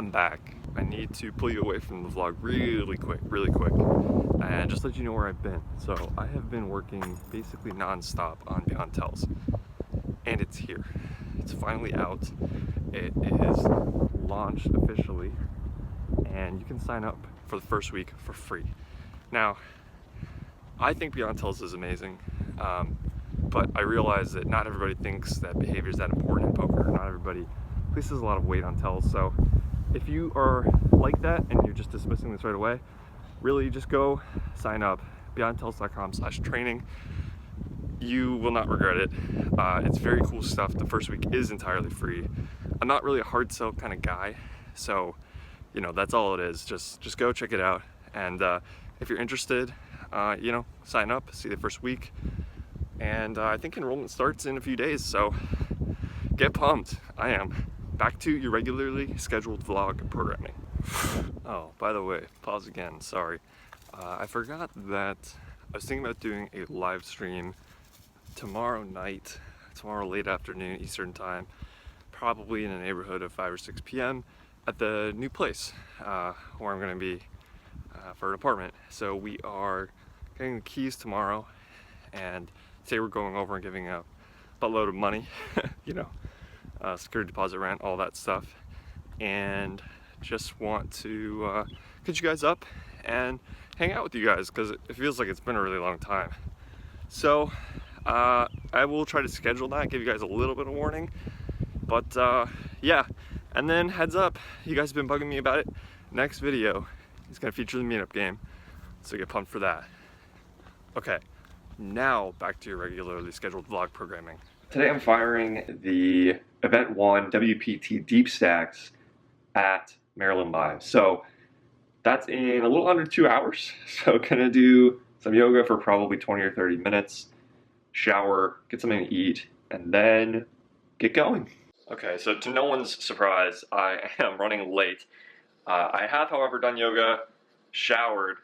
I'm back. I need to pull you away from the vlog really quick, and just let you know where I've been. So I have been working basically non-stop on Untitled, and it's here. It's finally out. It is launched officially, and you can sign up for the first week for free. Now, I think Untitled is amazing, but I realize that not everybody thinks that behavior is that important in poker. Not everybody places a lot of weight on tells. So if you are like that and you're just dismissing this right away, really just go sign up, beyondtells.com/training. You will not regret it. It's very cool stuff. The first week is entirely free. I'm not really a hard sell kind of guy, so you know, that's all it is. Just go check it out, and if you're interested, you know, sign up, see the first week, and I think enrollment starts in a few days, so get pumped. I am back to your regularly scheduled vlog programming. Oh, by the way, pause again, sorry. I forgot that I was thinking about doing a live stream tomorrow night, tomorrow late afternoon Eastern time, probably in the neighborhood of 5 or 6 p.m. at the new place where I'm going to be for an apartment. So we are getting the keys tomorrow, and today we're going over and giving a buttload of money, you know, security deposit, rent, all that stuff, and just want to get you guys up and hang out with you guys because it feels like it's been a really long time. So I will try to schedule that, give you guys a little bit of warning, but yeah. And then heads up, you guys have been bugging me about it. Next video is gonna feature the meetup game, so get pumped for that. Okay, now back to your regularly scheduled vlog programming. Today I'm firing the Event 1 WPT DeepStacks at Maryland Live. So that's in a little under 2 hours. So gonna do some yoga for probably 20 or 30 minutes, shower, get something to eat, and then get going. Okay, so to no one's surprise, I am running late. I have, however, done yoga, showered,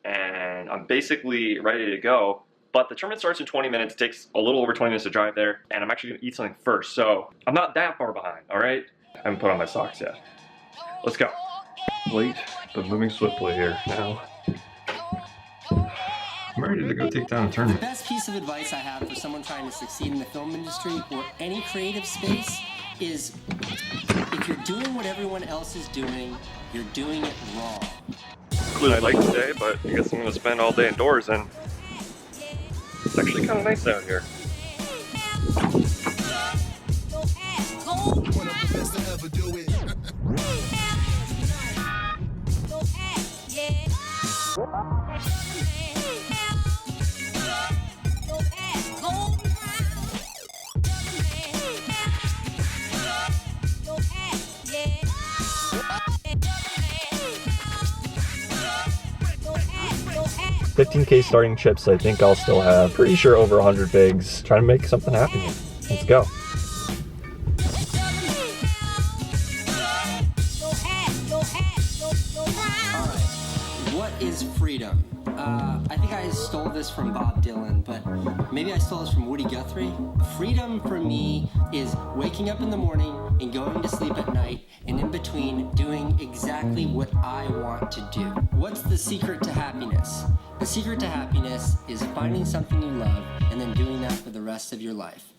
and I'm basically ready to go. But the tournament starts in 20 minutes. It takes a little over 20 minutes to drive there, and I'm actually gonna eat something first. So I'm not that far behind, all right? I haven't put on my socks yet. Let's go. Late, but moving swiftly here now. I'm ready to go take down a tournament. The best piece of advice I have for someone trying to succeed in the film industry or any creative space is if you're doing what everyone else is doing, you're doing it wrong. I like today, but I guess I'm gonna spend all day indoors, and it's actually kind of nice out here. $15K starting chips, I think I'll still have. Pretty sure over 100 bigs. Trying to make something happen here. Let's go. Alright, what is freedom? I think I stole this from Bob Dylan, but maybe I stole this from Woody Guthrie. Freedom for me is waking up in the morning and going to sleep at night, and in between doing exactly what I want to do. What's the secret to happiness? The secret to happiness is finding something you love and then doing that for the rest of your life.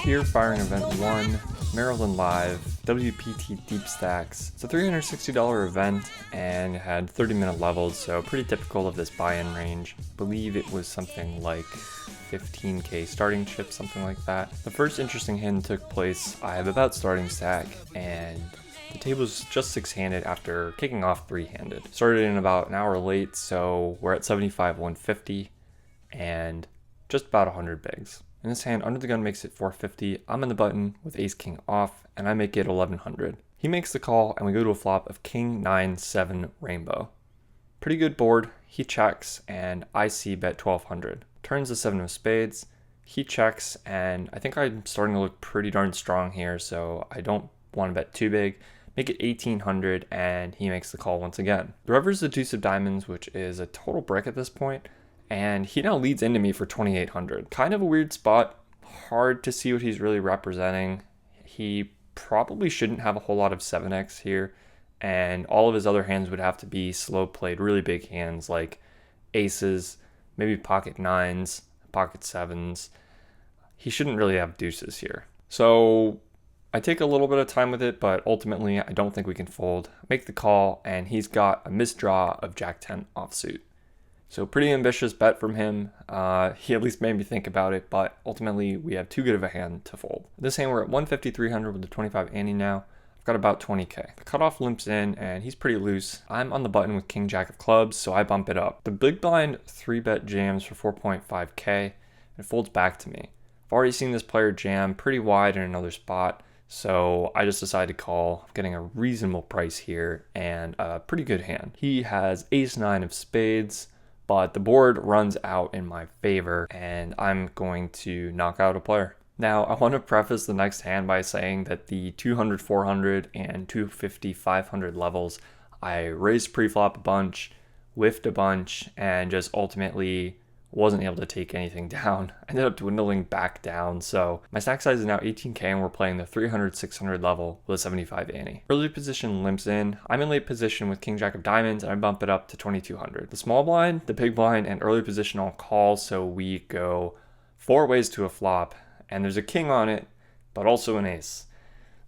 Here, firing event 1, Maryland Live, WPT DeepStacks. It's a $360 event and had 30-minute levels, so pretty typical of this buy-in range. I believe it was something like 15K starting chips, something like that. The first interesting hand took place. I have about starting stack, and the table's just 6-handed after kicking off 3-handed. Started in about an hour late, so we're at 75-150, and just about 100 bigs. In this hand, under the gun makes it 450. I'm in the button with ace king off, and I make it 1100. He makes the call, and we go to a flop of king 9-7 rainbow. Pretty good board. He checks, and I see bet 1200. Turns the 7 of spades. He checks, and I think I'm starting to look pretty darn strong here, so I don't want to bet too big. Make it 1800, and he makes the call once again. The river's the deuce of diamonds, which is a total brick at this point, and he now leads into me for 2800. Kind of a weird spot. Hard to see what he's really representing. He probably shouldn't have a whole lot of 7x here, and all of his other hands would have to be slow played, really big hands like aces, maybe pocket 9s, pocket 7s. He shouldn't really have deuces here. So I take a little bit of time with it, but ultimately I don't think we can fold. Make the call, and he's got a misdraw of jack 10 offsuit. So pretty ambitious bet from him. He at least made me think about it, but ultimately we have too good of a hand to fold. This hand we're at 150, 300 with the 25 ante now. I've got about 20k. The cutoff limps in, and he's pretty loose. I'm on the button with king jack of clubs, so I bump it up. The big blind 3-bet jams for 4.5k and folds back to me. I've already seen this player jam pretty wide in another spot, so I just decided to call. I'm getting a reasonable price here and a pretty good hand. He has ace 9 of spades, but the board runs out in my favor, and I'm going to knock out a player. Now, I want to preface the next hand by saying that the 200, 400, and 250, 500 levels, I raised preflop a bunch, whiffed a bunch, and just ultimately wasn't able to take anything down. I ended up dwindling back down, so my stack size is now 18k, and we're playing the 300, 600 level with a 75 ante. Early position limps in. I'm in late position with king jack of diamonds, and I bump it up to 2200. The small blind, the big blind, and early position all call, so we go 4 ways to a flop, and there's a king on it, but also an ace.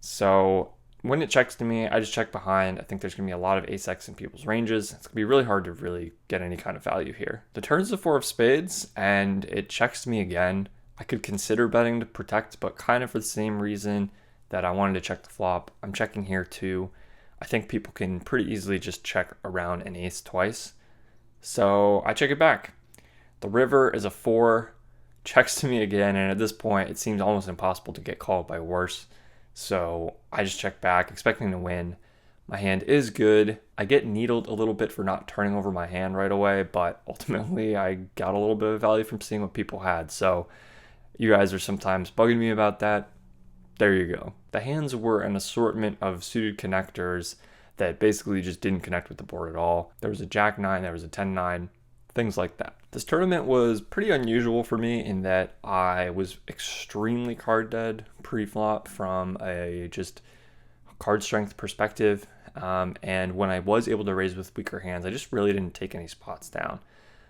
So when it checks to me, I just check behind. I think there's going to be a lot of ace-x in people's ranges. It's going to be really hard to really get any kind of value here. The turn's the 4 of spades, and it checks to me again. I could consider betting to protect, but kind of for the same reason that I wanted to check the flop. I'm checking here too. I think people can pretty easily just check around an ace twice. So I check it back. The river is a 4, checks to me again, and at this point, it seems almost impossible to get called by worse. So I just check back, expecting to win. My hand is good. I get needled a little bit for not turning over my hand right away, but ultimately I got a little bit of value from seeing what people had. So you guys are sometimes bugging me about that. There you go. The hands were an assortment of suited connectors that basically just didn't connect with the board at all. There was a jack 9, there was a 10-9, things like that. This tournament was pretty unusual for me in that I was extremely card dead pre-flop from a just card strength perspective. And when I was able to raise with weaker hands, I just really didn't take any spots down.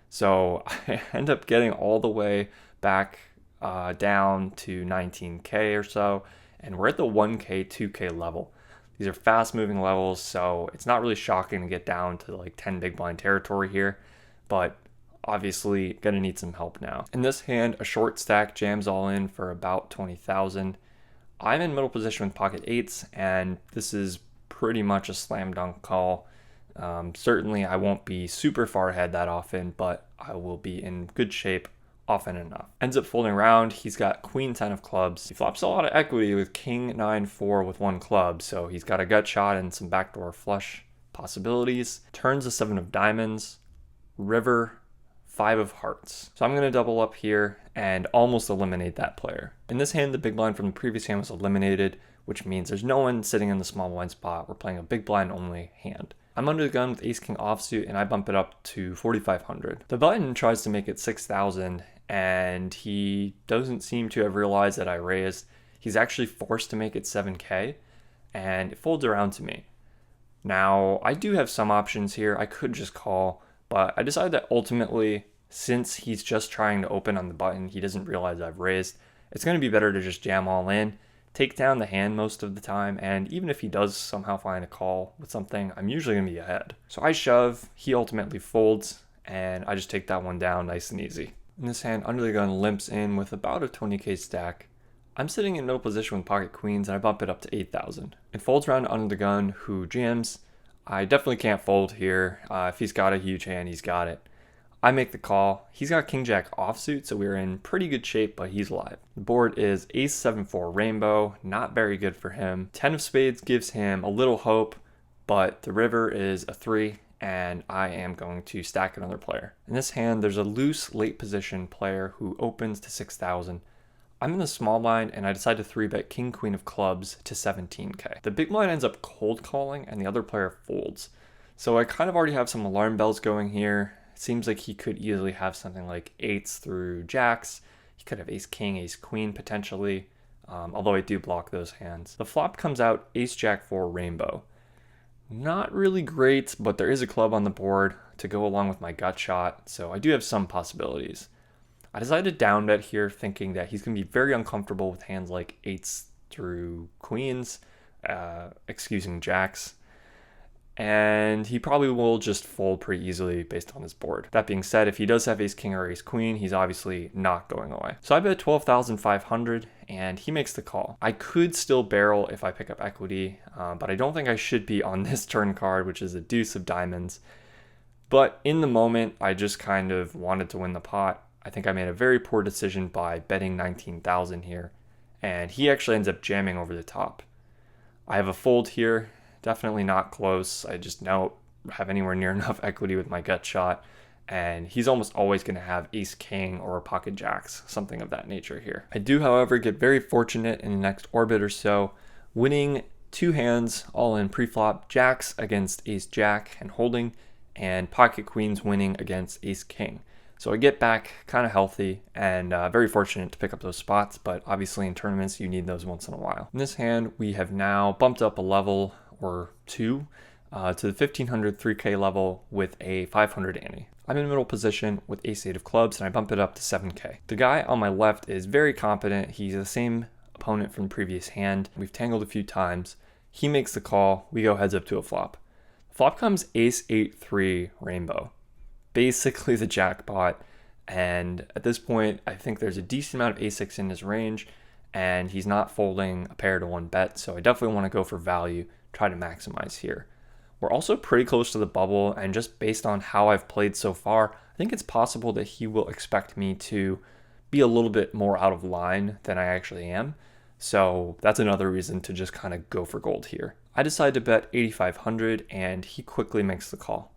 So I end up getting all the way back down to 19k or so, and we're at the 1k, 2k level. These are fast moving levels, so it's not really shocking to get down to like 10 big blind territory here, but obviously gonna need some help now. In this hand, a short stack jams all in for about 20,000. I'm in middle position with pocket 8s, and this is pretty much a slam dunk call. Certainly I won't be super far ahead that often, but I will be in good shape often enough. Ends up folding around. He's got queen 10 of clubs. He flops a lot of equity with king 9-4 with 1 club, so he's got a gut shot and some backdoor flush possibilities. Turns the 7 of diamonds, river, 5 of hearts. So I'm going to double up here and almost eliminate that player. In this hand, the big blind from the previous hand was eliminated, which means there's no one sitting in the small blind spot. We're playing a big blind only hand. I'm under the gun with ace king offsuit, and I bump it up to 4,500. The button tries to make it 6,000, and he doesn't seem to have realized that I raised. He's actually forced to make it 7k, and it folds around to me. Now, I do have some options here. I could just call, but I decided that ultimately, since he's just trying to open on the button, he doesn't realize I've raised, it's going to be better to just jam all in, take down the hand most of the time, and even if he does somehow find a call with something, I'm usually going to be ahead. So I shove, he ultimately folds, and I just take that one down nice and easy. In this hand, under the gun limps in with about a 20k stack. I'm sitting in middle position with pocket queens, and I bump it up to 8,000. It folds around to under the gun, who jams. I definitely can't fold here. If he's got a huge hand, he's got it. I make the call. He's got king jack offsuit, so we're in pretty good shape, but he's live. The board is ace 7-4 rainbow, not very good for him. 10 of spades gives him a little hope, but the river is a 3, and I am going to stack another player. In this hand, there's a loose late position player who opens to 6,000. I'm in the small blind, and I decide to 3-bet king queen of clubs to 17k. The big blind ends up cold calling, and the other player folds. So I kind of already have some alarm bells going here. It seems like he could easily have something like eights through jacks. He could have ace king, ace queen potentially, although I do block those hands. The flop comes out ace jack 4 rainbow. Not really great, but there is a club on the board to go along with my gut shot, so I do have some possibilities. I decided to down bet here, thinking that he's going to be very uncomfortable with hands like eights through queens, excusing jacks, and he probably will just fold pretty easily based on his board. That being said, if he does have ace king or ace queen, he's obviously not going away. So I bet 12,500 and he makes the call. I could still barrel if I pick up equity, but I don't think I should be on this turn card, which is a deuce of diamonds. But in the moment, I just kind of wanted to win the pot. I think I made a very poor decision by betting 19,000 here, and he actually ends up jamming over the top. I have a fold here. Definitely not close. I just don't have anywhere near enough equity with my gut shot. And he's almost always going to have ace king or pocket jacks, something of that nature here. I do, however, get very fortunate in the next orbit or so, winning 2 hands all in preflop, jacks against ace jack and holding, and pocket queens winning against ace king. So I get back kind of healthy and very fortunate to pick up those spots, but obviously in tournaments you need those once in a while. In this hand, we have now bumped up a level or 2 to the 1500 3k level with a 500 ante. I'm in middle position with ace 8 of clubs, and I bump it up to 7k. The guy on my left is very competent. He's the same opponent from the previous hand. We've tangled a few times. He makes the call. We go heads up to a flop. Flop comes ace 8-3 rainbow. Basically the jackpot, and at this point I think there's a decent amount of a6 in his range, and he's not folding a pair to 1 bet, so I definitely want to go for value, try to maximize here. We're also pretty close to the bubble, and just based on how I've played so far, I think it's possible that he will expect me to be a little bit more out of line than I actually am, so that's another reason to just kind of go for gold here. I decide to bet 8,500, and he quickly makes the call.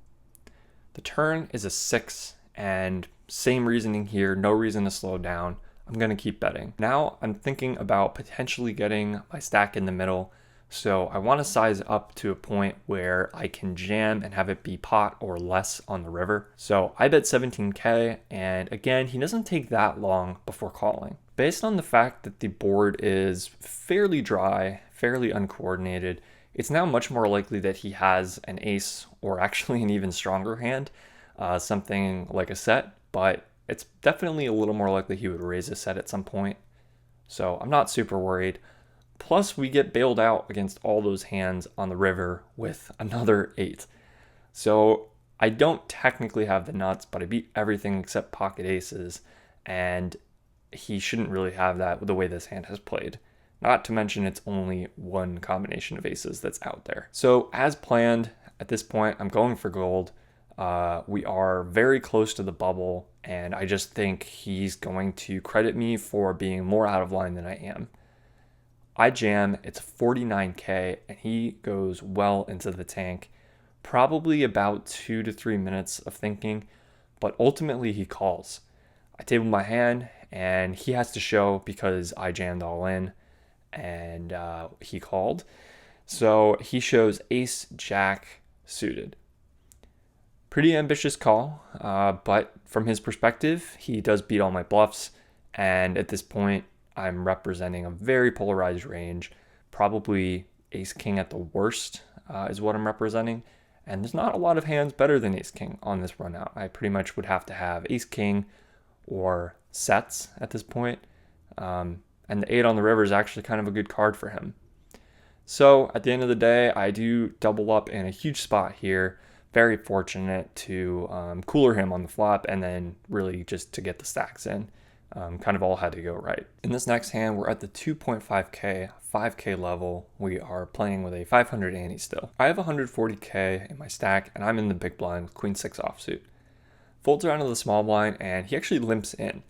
The turn is a 6, and same reasoning here, no reason to slow down. I'm going to keep betting. Now I'm thinking about potentially getting my stack in the middle, so I want to size up to a point where I can jam and have it be pot or less on the river. So I bet 17k, and again, he doesn't take that long before calling. Based on the fact that the board is fairly dry, fairly uncoordinated, it's now much more likely that he has an ace or actually an even stronger hand, something like a set, but it's definitely a little more likely he would raise a set at some point. So I'm not super worried. Plus we get bailed out against all those hands on the river with another 8. So I don't technically have the nuts, but I beat everything except pocket aces, and he shouldn't really have that with the way this hand has played. Not to mention it's only one combination of aces that's out there. So as planned, at this point, I'm going for gold. We are very close to the bubble, and I just think he's going to credit me for being more out of line than I am. I jam, it's 49k, and he goes well into the tank. Probably about 2 to 3 minutes of thinking, but ultimately he calls. I table my hand, and he has to show because I jammed all in. And he called. So he shows ace jack suited. Pretty ambitious call, but from his perspective, he does beat all my bluffs, and at this point I'm representing a very polarized range. Probably ace king at the worst is what I'm representing, and there's not a lot of hands better than ace king on this run out. I pretty much would have to have ace king or sets at this point. And the 8 on the river is actually kind of a good card for him. So at the end of the day, I do double up in a huge spot here. Very fortunate to cooler him on the flop, and then really just to get the stacks in. Kind of all had to go right. In this next hand, we're at the 2.5k, 5k level. We are playing with a 500 ante still. I have 140k in my stack, and I'm in the big blind with queen 6 offsuit. folds around to the small blind, and he actually limps in.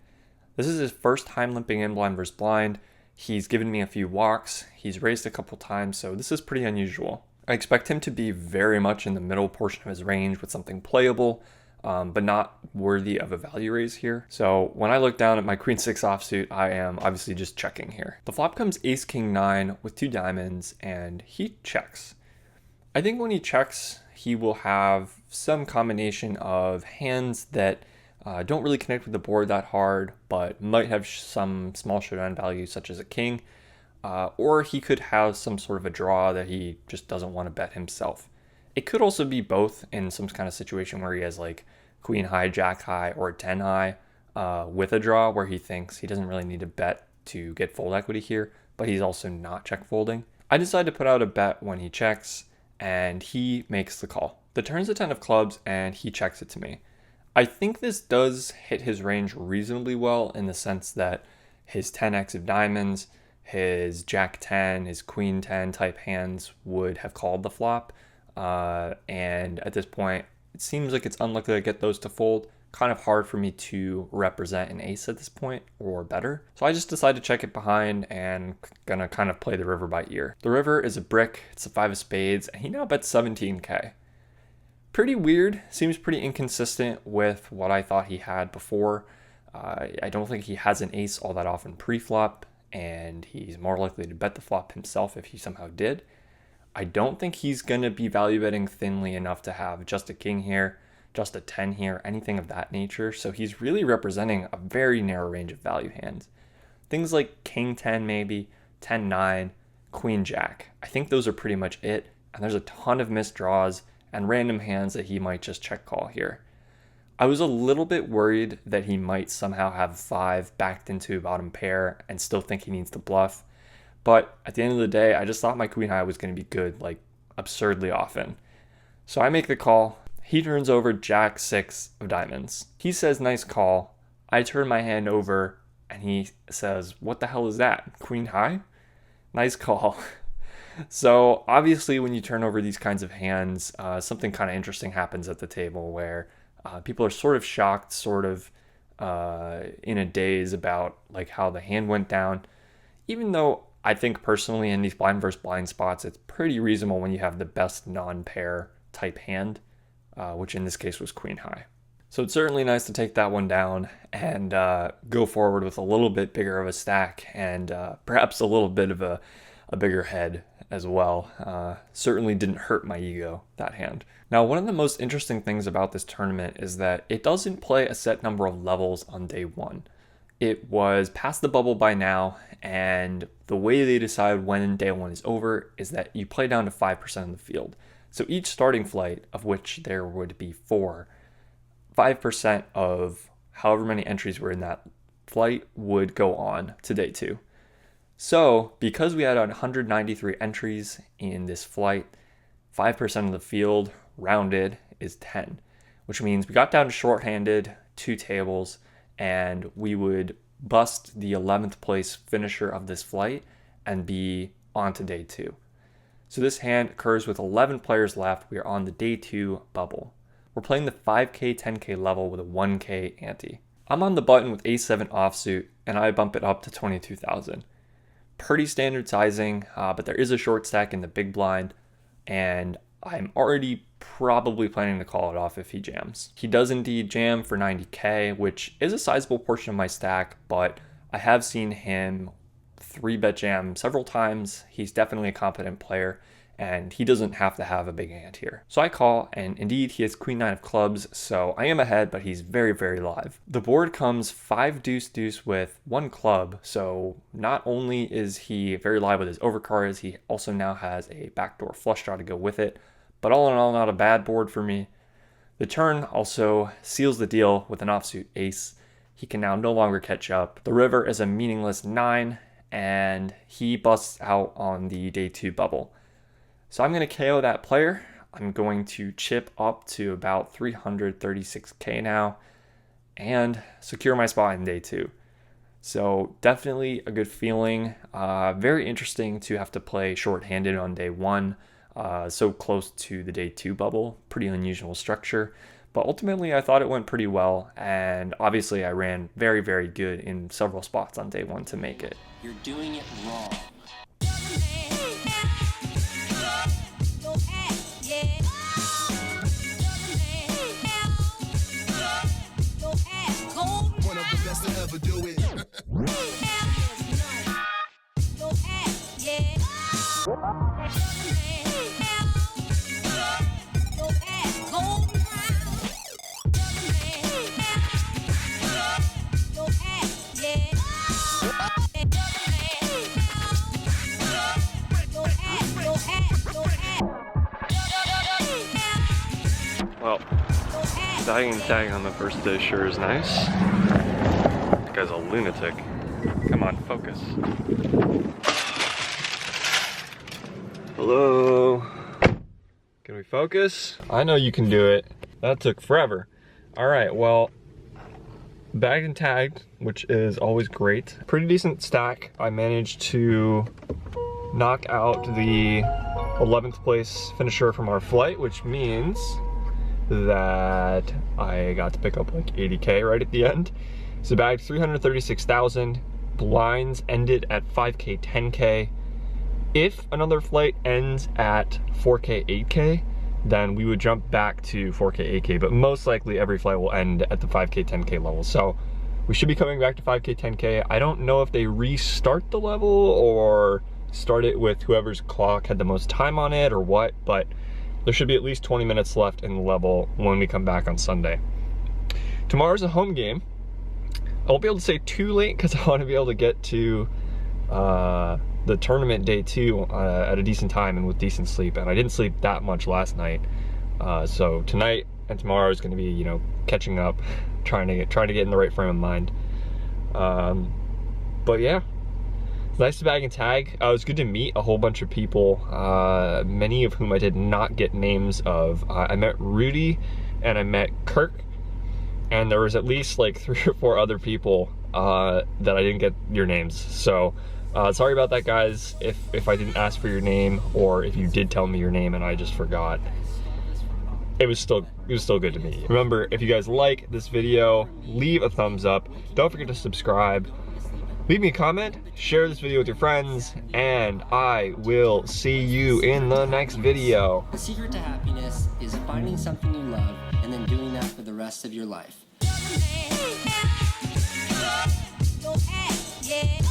This is his first time limping in blind versus blind. He's given me a few walks. He's raised a couple times, so this is pretty unusual. I expect him to be very much in the middle portion of his range with something playable, but not worthy of a value raise here. So when I look down at my queen 6 offsuit, I am obviously just checking here. The flop comes ace king 9 with 2 diamonds, and he checks. I think when he checks, he will have some combination of hands that don't really connect with the board that hard, but might have some small showdown value, such as a king, or he could have some sort of a draw that he just doesn't want to bet himself. It could also be both in some kind of situation where he has like queen high, jack high, or 10 high with a draw where he thinks he doesn't really need to bet to get fold equity here, but he's also not check folding. I decide to put out a bet when he checks, and he makes the call. The turn's a 10 of clubs, and he checks it to me. I think this does hit his range reasonably well in the sense that his 10x of diamonds, his jack 10, his queen 10 type hands would have called the flop. And at this point, it seems like it's unlikely to get those to fold. Kind of hard for me to represent an ace at this point or better. So I just decided to check it behind and gonna kind of play the river by ear. The river is a brick, it's a 5 of spades, and he now bets 17k. Pretty weird, seems pretty inconsistent with what I thought he had before. I don't think he has an ace all that often pre-flop, and he's more likely to bet the flop himself if he somehow did. I don't think he's going to be value betting thinly enough to have just a king here, just a 10 here, anything of that nature. So he's really representing a very narrow range of value hands. Things like king 10 maybe, 10 9, queen jack. I think those are pretty much it. And there's a ton of missed draws and random hands that he might just check call here. I was a little bit worried that he might somehow have 5 backed into a bottom pair and still think he needs to bluff. But at the end of the day, I just thought my queen high was going to be good, like absurdly often. So I make the call. He turns over jack 6 of diamonds. He says, nice call. I turn my hand over and he says, what the hell is that? Queen high? Nice call. So obviously when you turn over these kinds of hands, something kind of interesting happens at the table where people are sort of shocked, sort of in a daze about like how the hand went down. Even though I think personally in these blind versus blind spots, it's pretty reasonable when you have the best non-pair type hand, which in this case was queen high. So it's certainly nice to take that one down and go forward with a little bit bigger of a stack and perhaps a little bit of a bigger head as well. Certainly didn't hurt my ego, that hand. Now, one of the most interesting things about this tournament is that it doesn't play a set number of levels on day one. It was past the bubble by now, and the way they decide when day one is over is that you play down to 5% of the field. So each starting flight, of which there would be 4, 5% of however many entries were in that flight would go on to day 2. So because we had 193 entries in this flight, 5% of the field rounded is 10, which means we got down to shorthanded, 2 tables, and we would bust the 11th place finisher of this flight and be on to day 2. So this hand occurs with 11 players left. We are on the day 2 bubble. We're playing the 5k, 10k level with a 1k ante. I'm on the button with a7 offsuit, and I bump it up to 22,000. Pretty standard sizing, but there is a short stack in the big blind, and I'm already probably planning to call it off if he jams. He does indeed jam for 90k, which is a sizable portion of my stack, but I have seen him 3-bet jam several times. He's definitely a competent player, and he doesn't have to have a big hand here. So I call, and indeed he has queen 9 of clubs, so I am ahead, but he's very, very live. The board comes 5 deuce deuce with 1 club, so not only is he very live with his overcards, he also now has a backdoor flush draw to go with it. But all in all, not a bad board for me. The turn also seals the deal with an offsuit ace. He can now no longer catch up. The river is a meaningless 9, and he busts out on the day 2 bubble. So I'm going to KO that player. I'm going to chip up to about 336k now and secure my spot in day 2. So definitely a good feeling. Very interesting to have to play short-handed on day 1. So close to the day 2 bubble. Pretty unusual structure. But ultimately, I thought it went pretty well, and obviously I ran very, very good in several spots on day one to make it. You're doing it wrong. One of the best to ever do it. Well, bagging and tagging on the first day sure is nice. That guy's a lunatic. Come on, focus. Hello. Can we focus? I know you can do it. That took forever. All right, well, bagged and tagged, which is always great. Pretty decent stack. I managed to knock out the 11th place finisher from our flight, which means that I got to pick up like 80K right at the end. So bagged 336,000. Blinds ended at 5K, 10K. If another flight ends at 4K, 8K, then we would jump back to 4K, 8K, but most likely every flight will end at the 5K, 10K level. So we should be coming back to 5K, 10K. I don't know if they restart the level or start it with whoever's clock had the most time on it or what, but there should be at least 20 minutes left in the level when we come back on Sunday. Tomorrow's a home game. I won't be able to say too late because I want to be able to get to the tournament day 2 at a decent time and with decent sleep, and I didn't sleep that much last night. So tonight and tomorrow is going to be, you know, catching up, trying to get in the right frame of mind. But yeah, it's nice to bag and tag. It was good to meet a whole bunch of people, many of whom I did not get names of. I met Rudy and I met Kirk, and there was at least like 3 or 4 other people that I didn't get your names. So sorry about that, guys, if I didn't ask for your name, or if you did tell me your name and I just forgot. It was still good to meet you. Remember, if you guys like this video, leave a thumbs up. Don't forget to subscribe. Leave me a comment, share this video with your friends, and I will see you in the next video. The secret to happiness is finding something you love and then doing that for the rest of your life. Yeah.